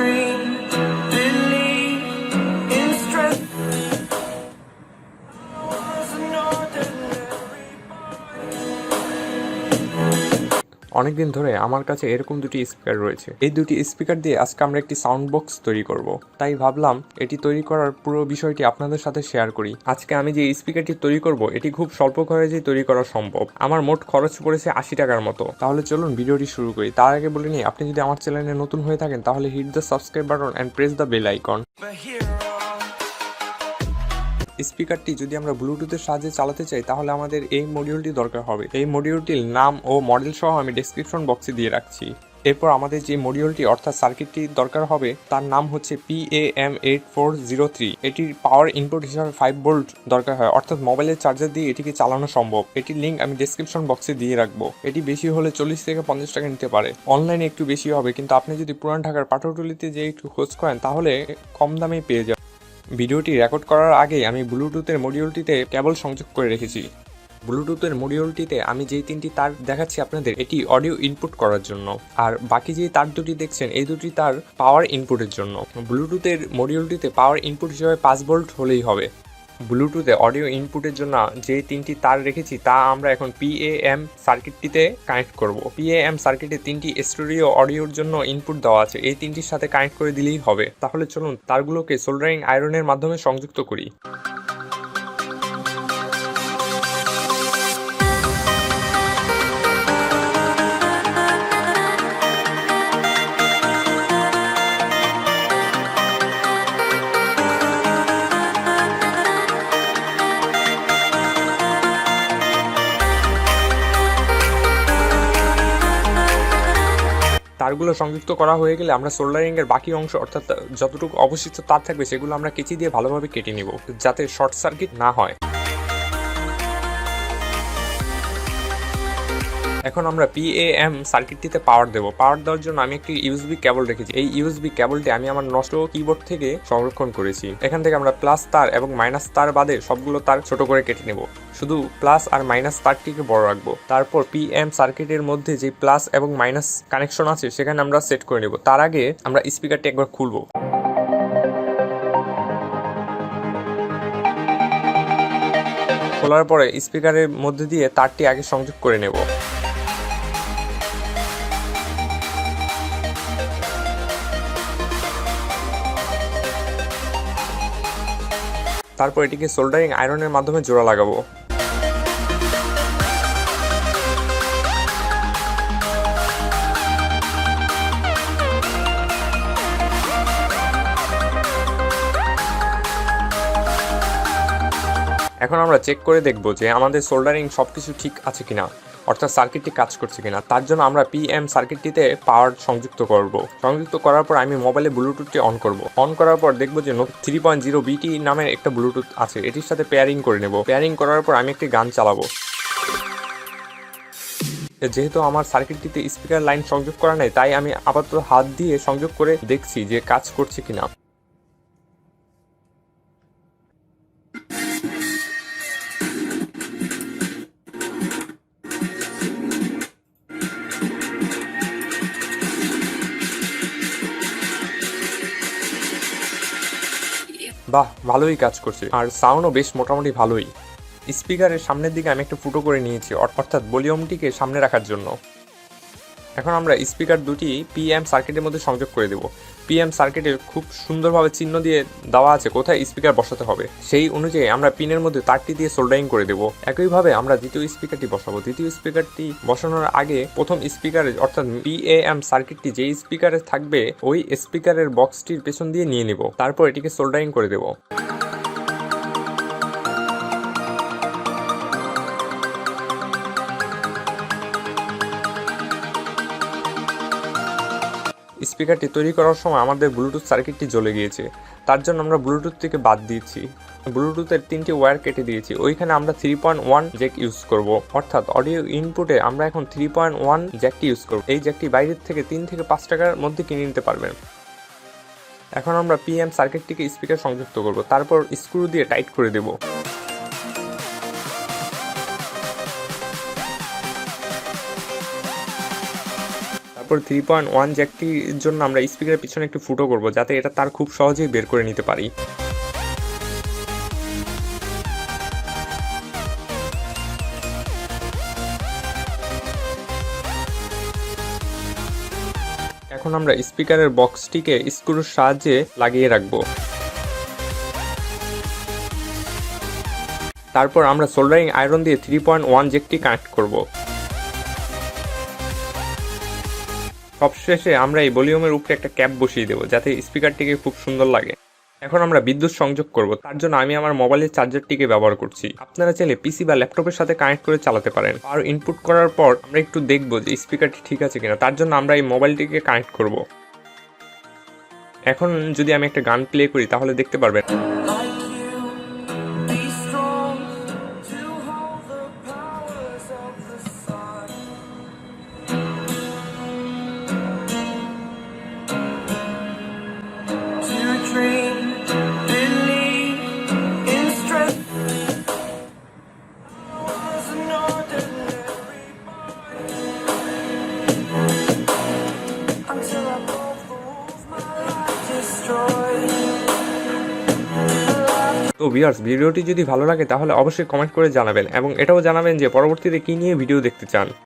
dream, believe in strength. I was an ordinary অনেকদিন ধরে আমার কাছে এরকম দুটি স্পিকার রয়েছে। এই দুটি স্পিকার দিয়ে আজকে আমরা একটি সাউন্ড বক্স তৈরি করব। তাই ভাবলাম এটি তৈরি করার পুরো বিষয়টি আপনাদের সাথে শেয়ার করি। আজকে আমি যে স্পিকারটি তৈরি করব এটি খুব স্বল্প খরচেই তৈরি করা সম্ভব। আমার মোট খরচ পড়েছে 80 টাকার মতো। তাহলে চলুন ভিডিওটি শুরু করি। তার আগে বলে নিই, আপনি যদি আমার চ্যানেলে নতুন হয়ে থাকেন তাহলে hit the subscribe button and press the bell icon. স্পিকারটি যদি আমরা ব্লুটুথের সাহায্যে চালাতে চাই তাহলে আমাদের এই মডিউলটি দরকার হবে। এই মডিউলটির নাম ও মডেল সহ আমি ডেসক্রিপশন বক্সে দিয়ে রাখছি। এরপর আমাদের যে মডিউলটি অর্থাৎ সার্কিটটি দরকার হবে তার নাম হচ্ছে PAM8403। এটির পাওয়ার ইনপুট হিসাবে 5 ভোল্ট দরকার হয়, অর্থাৎ মোবাইলের চার্জার দিয়ে এটিকে চালানো সম্ভব। এটির লিঙ্ক আমি ডেসক্রিপশন বক্সে দিয়ে রাখবো। এটি বেশি হলে 40 থেকে 50 টাকা নিতে পারে। অনলাইনে একটু বেশি হবে, কিন্তু আপনি যদি পুরান ঢাকার পাটুলিতে যে একটু খোঁজ করেন তাহলে কম দামেই পেয়ে যাবেন। ভিডিওটি রেকর্ড করার আগে আমি ব্লুটুথের মডিউলটিতে কেবল সংযোগ করে রেখেছি। ব্লুটুথের মডিউলটিতে আমি যেই 3টি তার দেখাচ্ছি আপনাদের, এটি অডিও ইনপুট করার জন্য, আর বাকি যে তার দুটি দেখছেন এই দুটি তার পাওয়ার ইনপুটের জন্য। ব্লুটুথের মডিউলটিতে পাওয়ার ইনপুট হিসেবে 5 ভোল্ট হলেই হবে। ব্লুটুথে অডিও ইনপুটের জন্য যে 3টি তার রেখেছি তা আমরা এখন PAM সার্কিটটিতে কানেক্ট করব। PAM সার্কিটে 3টি স্টুডিও অডিওর জন্য ইনপুট দেওয়া আছে, এই 3টির সাথে কানেক্ট করে দিলেই হবে। তাহলে চলুন তারগুলোকে সোল্ডারিং আয়রনের মাধ্যমে সংযুক্ত করি। তারগুলো সংযুক্ত করা হয়ে গেলে আমরা সোল্ডারিং এর বাকি অংশ অর্থাৎ যতটুকু অবশিষ্ট তার থাকবে সেগুলো আমরা কেচি দিয়ে ভালোভাবে কেটে নিব, যাতে শর্ট সার্কিট না হয়। এখন আমরা PAM সার্কিটটিতে পাওয়ার দেব। পাওয়ার দেওয়ার জন্য আমি একটি USB কেবল রেখেছি। এই USB কেবলটি আমি আমার নষ্ট কিবোর্ড থেকে সংরক্ষণ করেছি। এখান থেকে আমরা প্লাস তার এবং মাইনাস তার বাদে সবগুলো তার ছোট করে কেটে নেব। শুধু প্লাস আর মাইনাস তারটিকে বড় রাখবো। তারপর PM সার্কিটের মধ্যে যে প্লাস এবং মাইনাস কানেকশন আছে সেখানে আমরা সেট করে নেব। তার আগে আমরা স্পিকারটি একবার খুলবো। খোলার পরে স্পিকারের মধ্যে দিয়ে তারটি আগে সংযোগ করে নেব। তারপর এটিকে সোল্ডারিং আয়রনের মাধ্যমে জোড়া লাগাবো। এখন আমরা চেক করে দেখব যে আমাদের সোল্ডারিং সবকিছু ঠিক আছে কিনা, অর্থাৎ সার্কিটটি কাজ করছে কিনা। তার জন্য আমরা PM সার্কিটটিতে পাওয়ার সংযুক্ত করব। সংযুক্ত করার পর আমি মোবাইলে ব্লুটুথটি অন করব। অন করার পর দেখব যে 3.0 BT নামের একটা ব্লুটুথ আছে, এটির সাথে পেয়ারিং করে নেব। পেয়ারিং করার পর আমি একটি গান চালাবো। যেহেতু আমার সার্কিটটিতে স্পিকার লাইন সংযোগ করা নেই, তাই আমি আপাতত হাত দিয়ে সংযোগ করে দেখছি যে কাজ করছে কিনা। বাহ, ভালোই কাজ করছে, আর সাউন্ডও বেশ মোটামুটি ভালোই। স্পিকারের সামনের দিকে আমি একটা ফুটো করে নিয়েছি, অর্থাৎ ভলিউমটিকে সামনে রাখার জন্য। এখন আমরা স্পিকার দুটি PM সার্কিটের মধ্যে সংযোগ করে দেব। PM সার্কিটে খুব সুন্দরভাবে চিহ্ন দিয়ে দেওয়া আছে কোথায় স্পিকার বসাতে হবে। সেই অনুযায়ী আমরা পিনের মধ্যে তারটি দিয়ে সোল্ডারিং করে দেব। একইভাবে আমরা দ্বিতীয় স্পিকারটি বসাবো। দ্বিতীয় স্পিকারটি বসানোর আগে প্রথম স্পিকারে অর্থাৎ PAM সার্কিটটি যেই স্পিকারে থাকবে ওই স্পিকারের বক্সটির পেছন দিয়ে নিয়ে নেব। তারপর এটিকে সোল্ডারিং করে দেব। স্পিকারটি তৈরি করার সময় আমাদের ব্লুটুথ সার্কিটটি জ্বলে গিয়েছে, তার জন্য আমরা ব্লুটুথ থেকে বাদ দিয়েছি। ব্লুটুথের 3টি ওয়্যার কেটে দিয়েছি। ওইখানে আমরা 3.1 জ্যাক ইউজ করব, অর্থাৎ অডিও ইনপুটে আমরা এখন 3.1 জ্যাকটি ইউজ করব। এই জ্যাকটি বাইরের থেকে 3 থেকে 5 টাকার মধ্যে কিনে নিতে পারবেন। এখন আমরা PM সার্কিটটিকে স্পিকার সংযুক্ত করব, তারপর স্ক্রু দিয়ে টাইট করে দেব। তারপর তারপর 3.1 জ্যাকটির জন্য আমরা স্পিকারের পিছনে একটু ফুটো করব, যাতে এটা তার খুব সহজেই বের করে নিতে পারি। এখন আমরা স্পিকারের বক্সটিকে স্ক্রুর সাহায্যে লাগিয়ে রাখবো। তারপর আমরা সোল্ডারিং আয়রন দিয়ে 3.1 জ্যাকটি কানেক্ট করব। সবশেষে আমরা এই ভলিউমের উপরে একটা ক্যাপ বসিয়ে দেবো, যাতে স্পিকারটিকে খুব সুন্দর লাগে। এখন আমরা বিদ্যুৎ সংযোগ করব, তার জন্য আমি আমার মোবাইলের চার্জারটিকে ব্যবহার করছি। আপনারা চাইলে পিসি বা ল্যাপটপের সাথে কানেক্ট করে চালাতে পারেন। আর ইনপুট করার পর আমরা একটু দেখবো যে স্পিকারটি ঠিক আছে কিনা, তার জন্য আমরা এই মোবাইলটিকে কানেক্ট করব। এখন যদি আমি একটা গান প্লে করি তাহলে দেখতে পারবেন like you. Be strong to hold the powers of the sun. To dream, believe in strength. I was an ordinary boy until I broke the rules my life destroyed. তো ভিউয়ার্স, ভিডিওটি যদি ভালো লাগে তাহলে অবশ্যই কমেন্ট করে জানাবেন এবং এটাও জানাবেন যে পরবর্তীতে কী নিয়ে ভিডিও দেখতে চান।